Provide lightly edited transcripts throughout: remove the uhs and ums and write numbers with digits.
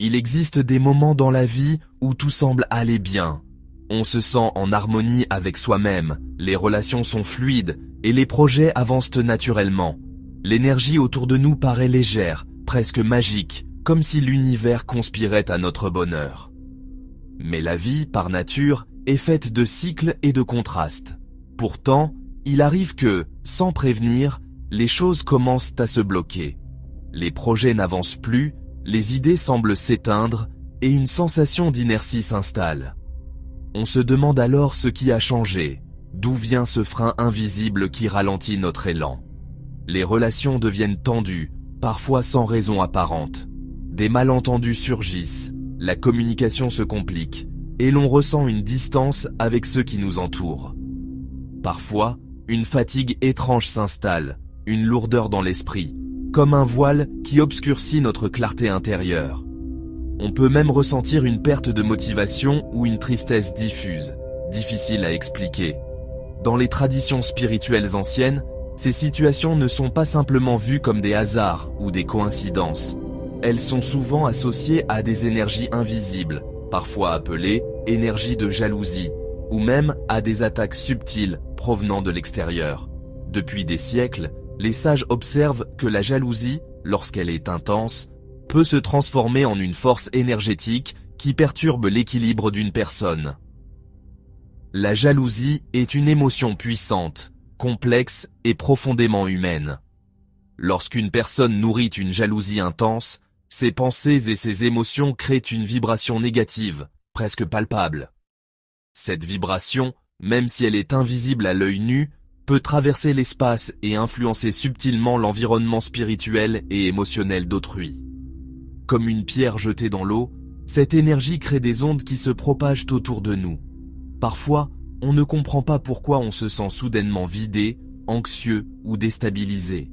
Il existe des moments dans la vie où tout semble aller bien. On se sent en harmonie avec soi-même, les relations sont fluides et les projets avancent naturellement. L'énergie autour de nous paraît légère, presque magique, comme si l'univers conspirait à notre bonheur. Mais la vie, par nature, est faite de cycles et de contrastes. Pourtant, il arrive que, sans prévenir, les choses commencent à se bloquer. Les projets n'avancent plus, les idées semblent s'éteindre et une sensation d'inertie s'installe. On se demande alors ce qui a changé, d'où vient ce frein invisible qui ralentit notre élan. Les relations deviennent tendues, parfois sans raison apparente. Des malentendus surgissent, la communication se complique, et l'on ressent une distance avec ceux qui nous entourent. Parfois, une fatigue étrange s'installe, une lourdeur dans l'esprit, comme un voile qui obscurcit notre clarté intérieure. On peut même ressentir une perte de motivation ou une tristesse diffuse, difficile à expliquer. Dans les traditions spirituelles anciennes, ces situations ne sont pas simplement vues comme des hasards ou des coïncidences. Elles sont souvent associées à des énergies invisibles, parfois appelées énergies de jalousie, ou même à des attaques subtiles provenant de l'extérieur. Depuis des siècles, les sages observent que la jalousie, lorsqu'elle est intense, peut se transformer en une force énergétique qui perturbe l'équilibre d'une personne. La jalousie est une émotion puissante, complexe et profondément humaine. Lorsqu'une personne nourrit une jalousie intense, ses pensées et ses émotions créent une vibration négative, presque palpable. Cette vibration, même si elle est invisible à l'œil nu, peut traverser l'espace et influencer subtilement l'environnement spirituel et émotionnel d'autrui. Comme une pierre jetée dans l'eau, cette énergie crée des ondes qui se propagent autour de nous. Parfois, on ne comprend pas pourquoi on se sent soudainement vidé, anxieux ou déstabilisé.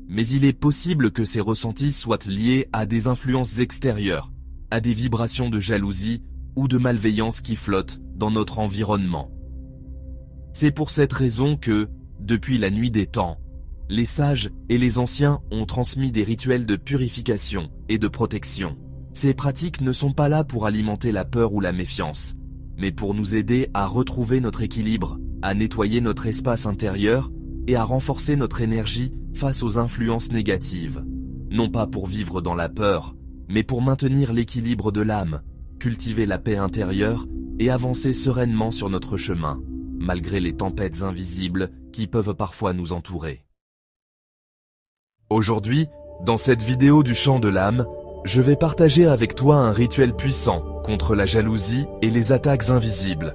Mais il est possible que ces ressentis soient liés à des influences extérieures, à des vibrations de jalousie ou de malveillance qui flottent dans notre environnement. C'est pour cette raison que, depuis la nuit des temps, les sages et les anciens ont transmis des rituels de purification et de protection. Ces pratiques ne sont pas là pour alimenter la peur ou la méfiance, mais pour nous aider à retrouver notre équilibre, à nettoyer notre espace intérieur et à renforcer notre énergie face aux influences négatives. Non pas pour vivre dans la peur, mais pour maintenir l'équilibre de l'âme, cultiver la paix intérieure et avancer sereinement sur notre chemin, malgré les tempêtes invisibles qui peuvent parfois nous entourer. Aujourd'hui, dans cette vidéo du chant de l'âme, je vais partager avec toi un rituel puissant contre la jalousie et les attaques invisibles.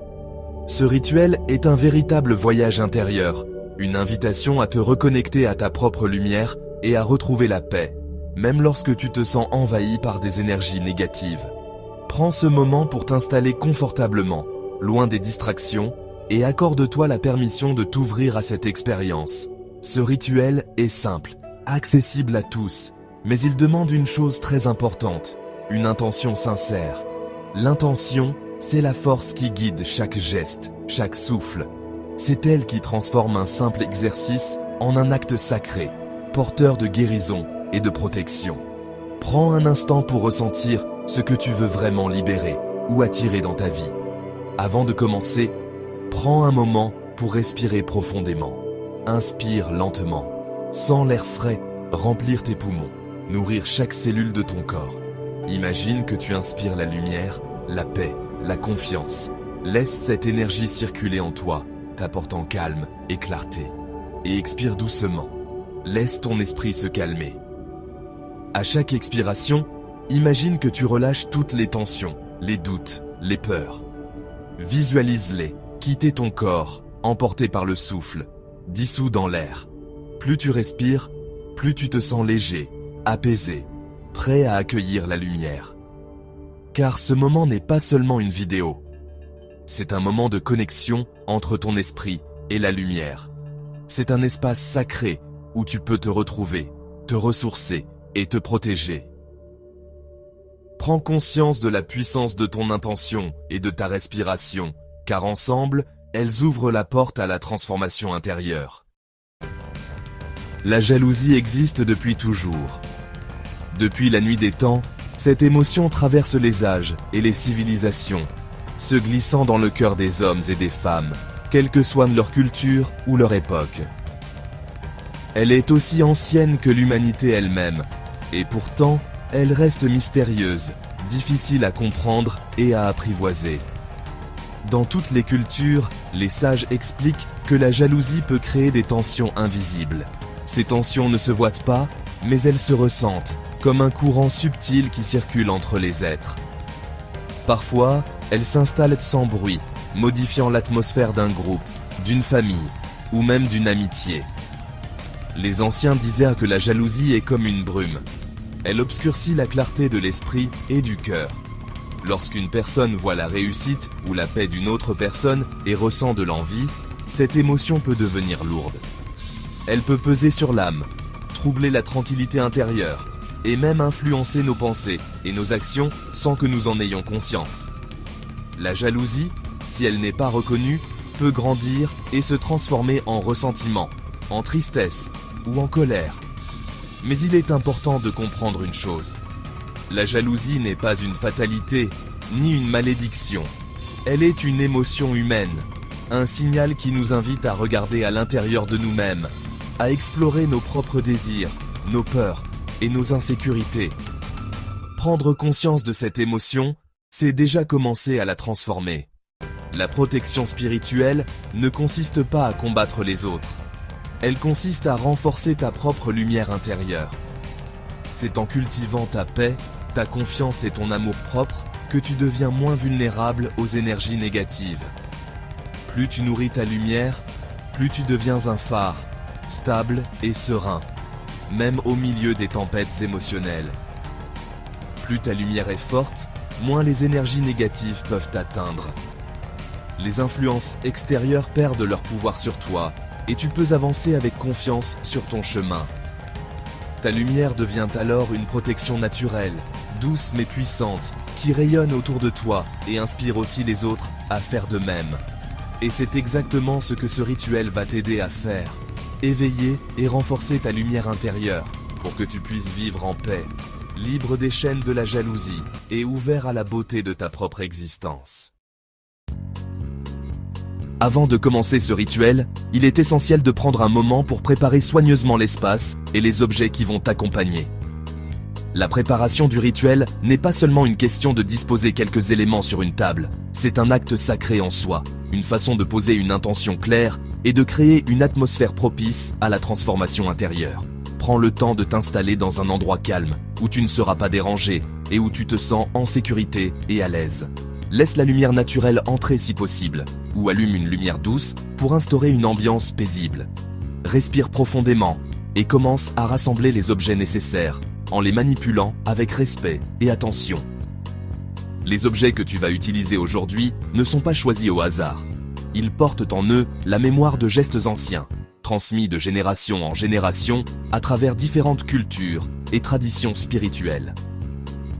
Ce rituel est un véritable voyage intérieur, une invitation à te reconnecter à ta propre lumière et à retrouver la paix, même lorsque tu te sens envahi par des énergies négatives. Prends ce moment pour t'installer confortablement, loin des distractions, et accorde-toi la permission de t'ouvrir à cette expérience. Ce rituel est simple, accessible à tous, mais il demande une chose très importante, une intention sincère. L'intention, c'est la force qui guide chaque geste, chaque souffle. C'est elle qui transforme un simple exercice en un acte sacré, porteur de guérison et de protection. Prends un instant pour ressentir ce que tu veux vraiment libérer ou attirer dans ta vie. Avant de commencer, prends un moment pour respirer profondément. Inspire lentement. Sens l'air frais remplir tes poumons, nourrir chaque cellule de ton corps. Imagine que tu inspires la lumière, la paix, la confiance. Laisse cette énergie circuler en toi, t'apportant calme et clarté. Et expire doucement. Laisse ton esprit se calmer. À chaque expiration, imagine que tu relâches toutes les tensions, les doutes, les peurs. Visualise-les, quitter ton corps, emporté par le souffle, dissous dans l'air. Plus tu respires, plus tu te sens léger, apaisé, prêt à accueillir la lumière. Car ce moment n'est pas seulement une vidéo. C'est un moment de connexion entre ton esprit et la lumière. C'est un espace sacré où tu peux te retrouver, te ressourcer et te protéger. Prends conscience de la puissance de ton intention et de ta respiration, car ensemble, elles ouvrent la porte à la transformation intérieure. La jalousie existe depuis toujours. Depuis la nuit des temps, Cette émotion traverse les âges et les civilisations, se glissant dans le cœur des hommes et des femmes, quelle que soit leur culture ou leur époque. Elle est aussi ancienne que l'humanité elle-même, et pourtant, elle reste mystérieuse, difficile à comprendre et à apprivoiser. Dans toutes les cultures, les sages expliquent que la jalousie peut créer des tensions invisibles. Ces tensions ne se voient pas, mais elles se ressentent, comme un courant subtil qui circule entre les êtres. Parfois, elles s'installent sans bruit, modifiant l'atmosphère d'un groupe, d'une famille, ou même d'une amitié. Les anciens disaient que la jalousie est comme une brume. Elle obscurcit la clarté de l'esprit et du cœur. Lorsqu'une personne voit la réussite ou la paix d'une autre personne et ressent de l'envie, cette émotion peut devenir lourde. Elle peut peser sur l'âme, troubler la tranquillité intérieure, et même influencer nos pensées et nos actions sans que nous en ayons conscience. La jalousie, si elle n'est pas reconnue, peut grandir et se transformer en ressentiment, en tristesse ou en colère. Mais il est important de comprendre une chose. La jalousie n'est pas une fatalité, ni une malédiction. Elle est une émotion humaine, un signal qui nous invite à regarder à l'intérieur de nous-mêmes, à explorer nos propres désirs, nos peurs et nos insécurités. Prendre conscience de cette émotion, c'est déjà commencer à la transformer. La protection spirituelle ne consiste pas à combattre les autres. Elle consiste à renforcer ta propre lumière intérieure. C'est en cultivant ta paix, ta confiance et ton amour-propre que tu deviens moins vulnérable aux énergies négatives. Plus tu nourris ta lumière, plus tu deviens un phare, stable et serein, même au milieu des tempêtes émotionnelles. Plus ta lumière est forte, moins les énergies négatives peuvent t'atteindre. Les influences extérieures perdent leur pouvoir sur toi et tu peux avancer avec confiance sur ton chemin. Ta lumière devient alors une protection naturelle, douce mais puissante, qui rayonne autour de toi et inspire aussi les autres à faire de même. Et c'est exactement ce que ce rituel va t'aider à faire. Éveiller et renforcer ta lumière intérieure pour que tu puisses vivre en paix, libre des chaînes de la jalousie et ouvert à la beauté de ta propre existence. Avant de commencer ce rituel, il est essentiel de prendre un moment pour préparer soigneusement l'espace et les objets qui vont t'accompagner. La préparation du rituel n'est pas seulement une question de disposer quelques éléments sur une table, c'est un acte sacré en soi, une façon de poser une intention claire et de créer une atmosphère propice à la transformation intérieure. Prends le temps de t'installer dans un endroit calme, où tu ne seras pas dérangé et où tu te sens en sécurité et à l'aise. Laisse la lumière naturelle entrer si possible, ou allume une lumière douce pour instaurer une ambiance paisible. Respire profondément et commence à rassembler les objets nécessaires, en les manipulant avec respect et attention. Les objets que tu vas utiliser aujourd'hui ne sont pas choisis au hasard. Ils portent en eux la mémoire de gestes anciens, transmis de génération en génération à travers différentes cultures et traditions spirituelles.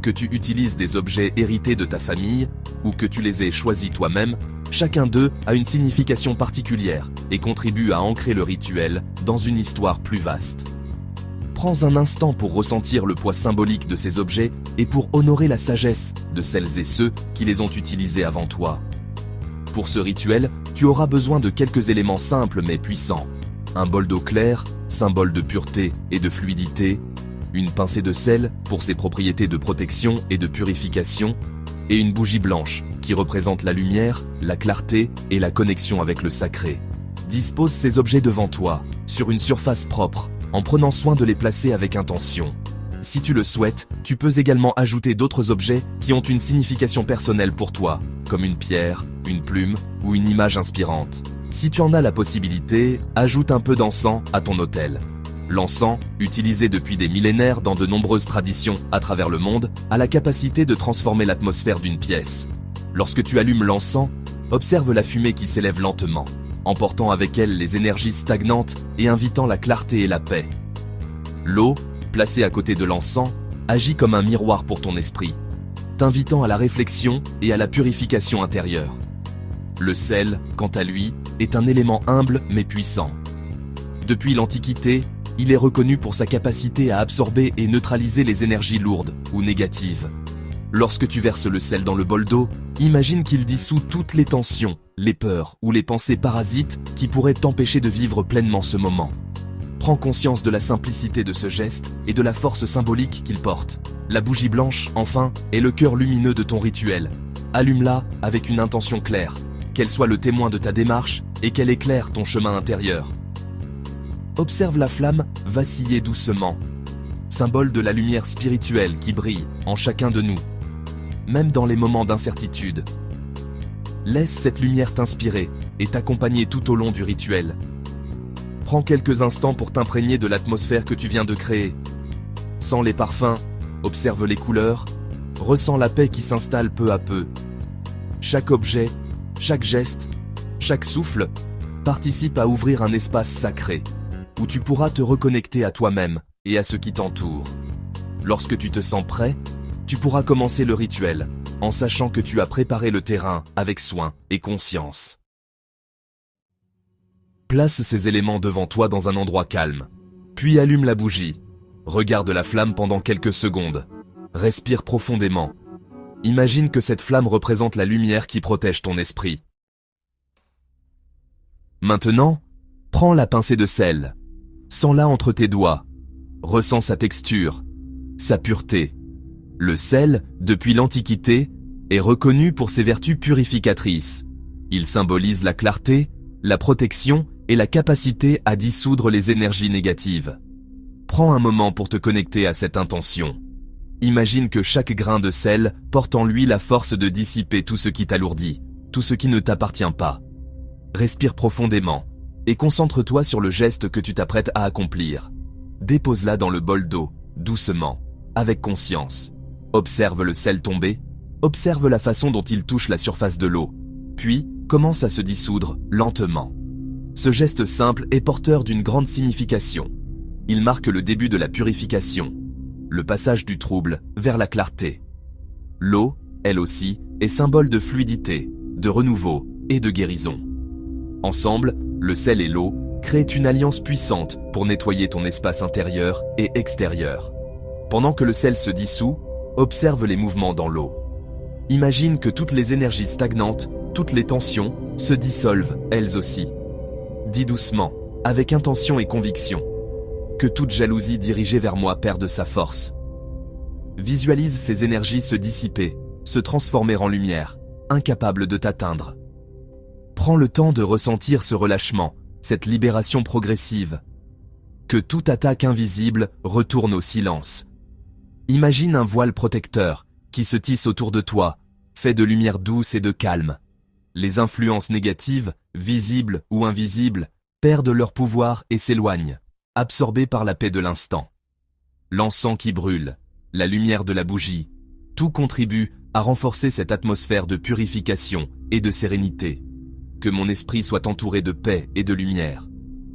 Que tu utilises des objets hérités de ta famille ou que tu les aies choisis toi-même, chacun d'eux a une signification particulière et contribue à ancrer le rituel dans une histoire plus vaste. Prends un instant pour ressentir le poids symbolique de ces objets et pour honorer la sagesse de celles et ceux qui les ont utilisés avant toi. Pour ce rituel, tu auras besoin de quelques éléments simples mais puissants. Un bol d'eau claire, symbole de pureté et de fluidité, une pincée de sel pour ses propriétés de protection et de purification, et une bougie blanche qui représente la lumière, la clarté et la connexion avec le sacré. Dispose ces objets devant toi, sur une surface propre, en prenant soin de les placer avec intention. Si tu le souhaites, tu peux également ajouter d'autres objets qui ont une signification personnelle pour toi, comme une pierre, une plume ou une image inspirante. Si tu en as la possibilité, ajoute un peu d'encens à ton autel. L'encens, utilisé depuis des millénaires dans de nombreuses traditions à travers le monde, a la capacité de transformer l'atmosphère d'une pièce. Lorsque tu allumes l'encens, observe la fumée qui s'élève lentement, emportant avec elle les énergies stagnantes et invitant la clarté et la paix. L'eau, placée à côté de l'encens, agit comme un miroir pour ton esprit, t'invitant à la réflexion et à la purification intérieure. Le sel, quant à lui, est un élément humble mais puissant. Depuis l'Antiquité, Il est reconnu pour sa capacité à absorber et neutraliser les énergies lourdes ou négatives. Lorsque tu verses le sel dans le bol d'eau, imagine qu'il dissout toutes les tensions, les peurs ou les pensées parasites qui pourraient t'empêcher de vivre pleinement ce moment. Prends conscience de la simplicité de ce geste et de la force symbolique qu'il porte. La bougie blanche, enfin, est le cœur lumineux de ton rituel. Allume-la avec une intention claire, qu'elle soit le témoin de ta démarche et qu'elle éclaire ton chemin intérieur. Observe la flamme vaciller doucement, symbole de la lumière spirituelle qui brille en chacun de nous, même dans les moments d'incertitude. Laisse cette lumière t'inspirer et t'accompagner tout au long du rituel. Prends quelques instants pour t'imprégner de l'atmosphère que tu viens de créer. Sens les parfums, observe les couleurs, ressens la paix qui s'installe peu à peu. Chaque objet, chaque geste, chaque souffle participe à ouvrir un espace sacré, où tu pourras te reconnecter à toi-même et à ce qui t'entoure. Lorsque tu te sens prêt, tu pourras commencer le rituel, en sachant que tu as préparé le terrain avec soin et conscience. Place ces éléments devant toi dans un endroit calme, puis allume la bougie. Regarde la flamme pendant quelques secondes. Respire profondément. Imagine que cette flamme représente la lumière qui protège ton esprit. Maintenant, prends la pincée de sel. Sens-la entre tes doigts. Ressens sa texture, sa pureté. Le sel, depuis l'Antiquité, est reconnu pour ses vertus purificatrices. Il symbolise la clarté, la protection et la capacité à dissoudre les énergies négatives. Prends un moment pour te connecter à cette intention. Imagine que chaque grain de sel porte en lui la force de dissiper tout ce qui t'alourdit, tout ce qui ne t'appartient pas. Respire profondément et concentre-toi sur le geste que tu t'apprêtes à accomplir. Dépose-la dans le bol d'eau, doucement, avec conscience. Observe le sel tomber, observe la façon dont il touche la surface de l'eau, puis commence à se dissoudre lentement. Ce geste simple est porteur d'une grande signification. Il marque le début de la purification, le passage du trouble vers la clarté. L'eau, elle aussi, est symbole de fluidité, de renouveau et de guérison. Ensemble, le sel et l'eau créent une alliance puissante pour nettoyer ton espace intérieur et extérieur. Pendant que le sel se dissout, observe les mouvements dans l'eau. Imagine que toutes les énergies stagnantes, toutes les tensions, se dissolvent elles aussi. Dis doucement, avec intention et conviction, que toute jalousie dirigée vers moi perde sa force. Visualise ces énergies se dissiper, se transformer en lumière, incapables de t'atteindre. Prends le temps de ressentir ce relâchement, cette libération progressive. Que toute attaque invisible retourne au silence. Imagine un voile protecteur qui se tisse autour de toi, fait de lumière douce et de calme. Les influences négatives, visibles ou invisibles, perdent leur pouvoir et s'éloignent, absorbées par la paix de l'instant. L'encens qui brûle, la lumière de la bougie, tout contribue à renforcer cette atmosphère de purification et de sérénité. Que mon esprit soit entouré de paix et de lumière.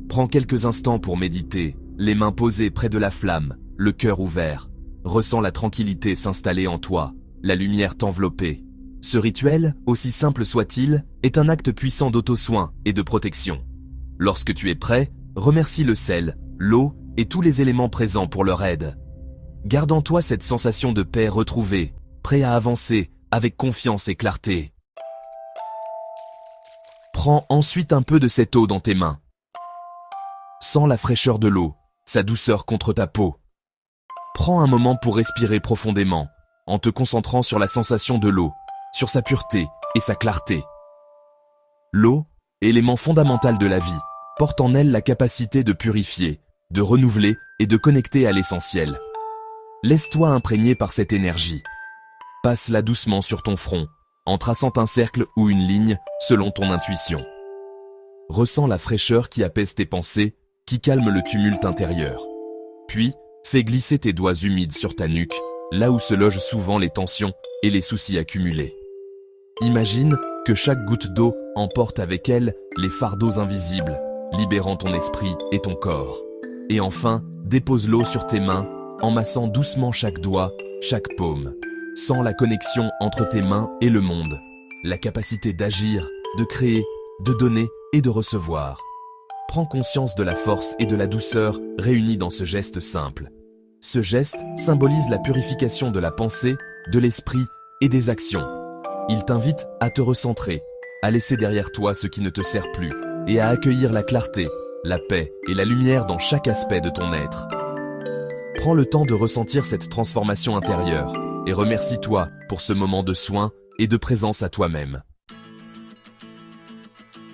Prends quelques instants pour méditer, les mains posées près de la flamme, le cœur ouvert. Ressens la tranquillité s'installer en toi, la lumière t'envelopper. Ce rituel, aussi simple soit-il, est un acte puissant d'auto-soin et de protection. Lorsque tu es prêt, remercie le sel, l'eau et tous les éléments présents pour leur aide. Garde en toi cette sensation de paix retrouvée, prêt à avancer avec confiance et clarté. Prends ensuite un peu de cette eau dans tes mains. Sens la fraîcheur de l'eau, sa douceur contre ta peau. Prends un moment pour respirer profondément, en te concentrant sur la sensation de l'eau, sur sa pureté et sa clarté. L'eau, élément fondamental de la vie, porte en elle la capacité de purifier, de renouveler et de connecter à l'essentiel. Laisse-toi imprégner par cette énergie. Passe-la doucement sur ton front, en traçant un cercle ou une ligne selon ton intuition. Ressens la fraîcheur qui apaise tes pensées, qui calme le tumulte intérieur. Puis, fais glisser tes doigts humides sur ta nuque, là où se logent souvent les tensions et les soucis accumulés. Imagine que chaque goutte d'eau emporte avec elle les fardeaux invisibles, libérant ton esprit et ton corps. Et enfin, dépose l'eau sur tes mains, en massant doucement chaque doigt, chaque paume. Sens la connexion entre tes mains et le monde, la capacité d'agir, de créer, de donner et de recevoir. Prends conscience de la force et de la douceur réunies dans ce geste simple. Ce geste symbolise la purification de la pensée, de l'esprit et des actions. Il t'invite à te recentrer, à laisser derrière toi ce qui ne te sert plus et à accueillir la clarté, la paix et la lumière dans chaque aspect de ton être. Prends le temps de ressentir cette transformation intérieure et remercie-toi pour ce moment de soin et de présence à toi-même.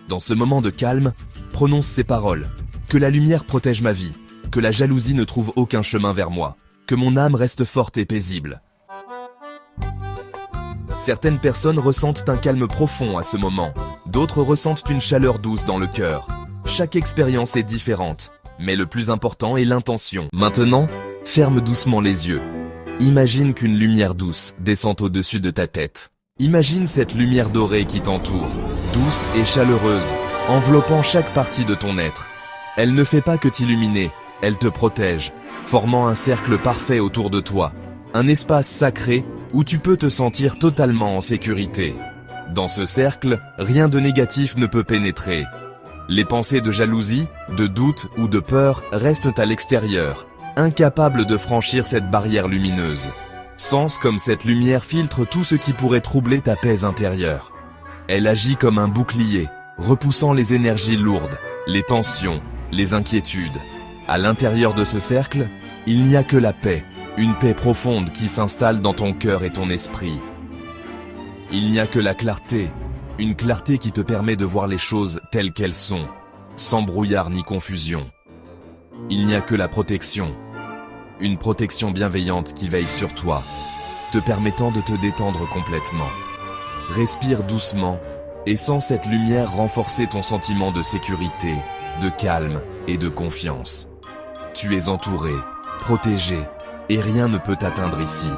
Dans ce moment de calme, prononce ces paroles. Que la lumière protège ma vie, que la jalousie ne trouve aucun chemin vers moi, que mon âme reste forte et paisible. Certaines personnes ressentent un calme profond à ce moment, d'autres ressentent une chaleur douce dans le cœur. Chaque expérience est différente, mais le plus important est l'intention. Maintenant, ferme doucement les yeux. Imagine qu'une lumière douce descend au-dessus de ta tête. Imagine cette lumière dorée qui t'entoure, douce et chaleureuse, enveloppant chaque partie de ton être. Elle ne fait pas que t'illuminer, elle te protège, formant un cercle parfait autour de toi. Un espace sacré où tu peux te sentir totalement en sécurité. Dans ce cercle, rien de négatif ne peut pénétrer. Les pensées de jalousie, de doute ou de peur restent à l'extérieur, incapables de franchir cette barrière lumineuse. Sens comme cette lumière filtre tout ce qui pourrait troubler ta paix intérieure. Elle agit comme un bouclier, repoussant les énergies lourdes, les tensions, les inquiétudes. À l'intérieur de ce cercle, il n'y a que la paix, une paix profonde qui s'installe dans ton cœur et ton esprit. Il n'y a que la clarté, une clarté qui te permet de voir les choses telles qu'elles sont, sans brouillard ni confusion. Il n'y a que la protection, une protection bienveillante qui veille sur toi, te permettant de te détendre complètement. Respire doucement et sens cette lumière renforcer ton sentiment de sécurité, de calme et de confiance. Tu es entouré, protégé, et rien ne peut t'atteindre ici.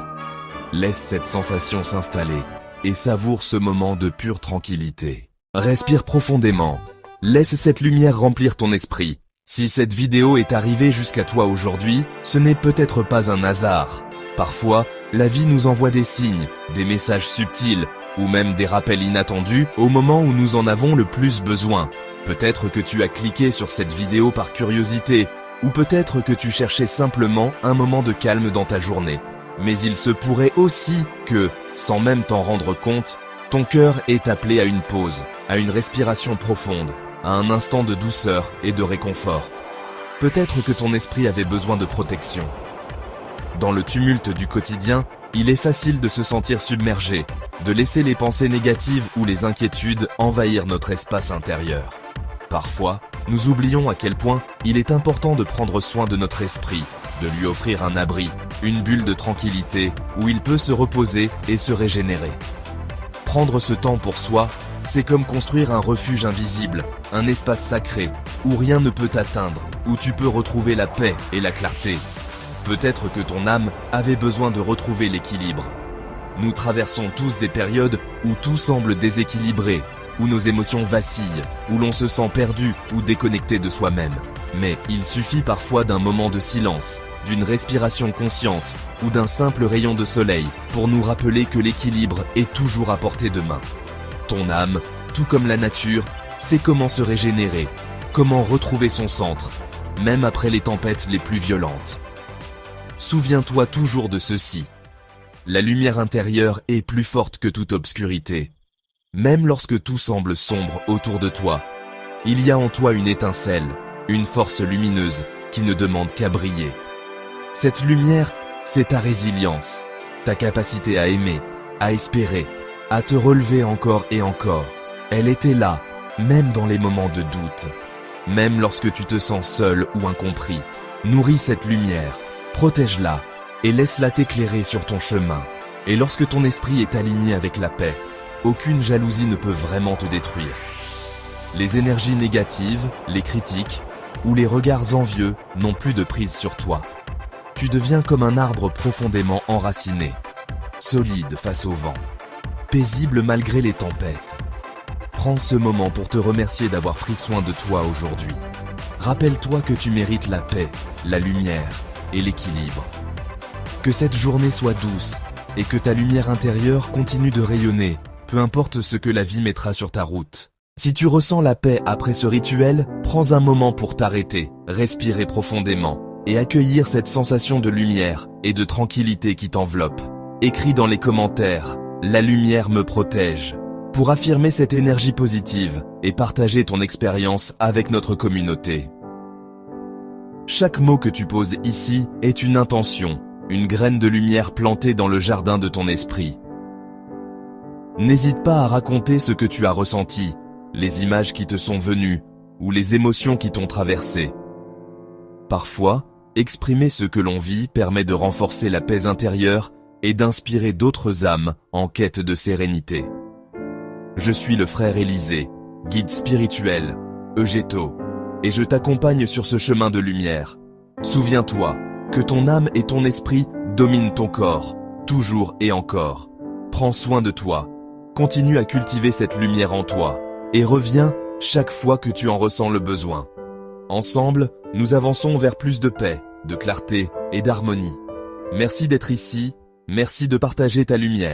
Laisse cette sensation s'installer et savoure ce moment de pure tranquillité. Respire profondément. Laisse cette lumière remplir ton esprit. Si cette vidéo est arrivée jusqu'à toi aujourd'hui, ce n'est peut-être pas un hasard. Parfois, la vie nous envoie des signes, des messages subtils, ou même des rappels inattendus au moment où nous en avons le plus besoin. Peut-être que tu as cliqué sur cette vidéo par curiosité, ou peut-être que tu cherchais simplement un moment de calme dans ta journée. Mais il se pourrait aussi que, sans même t'en rendre compte, ton cœur est appelé à une pause, à une respiration profonde, à un instant de douceur et de réconfort. Peut-être que ton esprit avait besoin de protection. Dans le tumulte du quotidien, il est facile de se sentir submergé, de laisser les pensées négatives ou les inquiétudes envahir notre espace intérieur. Parfois, nous oublions à quel point il est important de prendre soin de notre esprit, de lui offrir un abri, une bulle de tranquillité où il peut se reposer et se régénérer. Prendre ce temps pour soi, c'est comme construire un refuge invisible, un espace sacré, où rien ne peut t'atteindre, où tu peux retrouver la paix et la clarté. Peut-être que ton âme avait besoin de retrouver l'équilibre. Nous traversons tous des périodes où tout semble déséquilibré, où nos émotions vacillent, où l'on se sent perdu ou déconnecté de soi-même. Mais il suffit parfois d'un moment de silence, d'une respiration consciente ou d'un simple rayon de soleil pour nous rappeler que l'équilibre est toujours à portée de main. Ton âme, tout comme la nature, sait comment se régénérer, comment retrouver son centre, même après les tempêtes les plus violentes. Souviens-toi toujours de ceci. La lumière intérieure est plus forte que toute obscurité. Même lorsque tout semble sombre autour de toi, il y a en toi une étincelle, une force lumineuse qui ne demande qu'à briller. Cette lumière, c'est ta résilience, ta capacité à aimer, à espérer, à te relever encore et encore. Elle était là, même dans les moments de doute. Même lorsque tu te sens seul ou incompris, nourris cette lumière, protège-la et laisse-la t'éclairer sur ton chemin. Et lorsque ton esprit est aligné avec la paix, aucune jalousie ne peut vraiment te détruire. Les énergies négatives, les critiques ou les regards envieux n'ont plus de prise sur toi. Tu deviens comme un arbre profondément enraciné, solide face au vent, paisible malgré les tempêtes. Prends ce moment pour te remercier d'avoir pris soin de toi aujourd'hui. Rappelle-toi que tu mérites la paix, la lumière et l'équilibre. Que cette journée soit douce et que ta lumière intérieure continue de rayonner, peu importe ce que la vie mettra sur ta route. Si tu ressens la paix après ce rituel, prends un moment pour t'arrêter, respirer profondément et accueillir cette sensation de lumière et de tranquillité qui t'enveloppe. Écris dans les commentaires « La lumière me protège » pour affirmer cette énergie positive et partager ton expérience avec notre communauté. Chaque mot que tu poses ici est une intention, une graine de lumière plantée dans le jardin de ton esprit. N'hésite pas à raconter ce que tu as ressenti, les images qui te sont venues ou les émotions qui t'ont traversé. Parfois, exprimer ce que l'on vit permet de renforcer la paix intérieure et d'inspirer d'autres âmes en quête de sérénité. Je suis le frère Élisée, guide spirituel, Eugéto, et je t'accompagne sur ce chemin de lumière. Souviens-toi que ton âme et ton esprit dominent ton corps, toujours et encore. Prends soin de toi, continue à cultiver cette lumière en toi, et reviens chaque fois que tu en ressens le besoin. Ensemble, nous avançons vers plus de paix, de clarté et d'harmonie. Merci d'être ici, merci de partager ta lumière.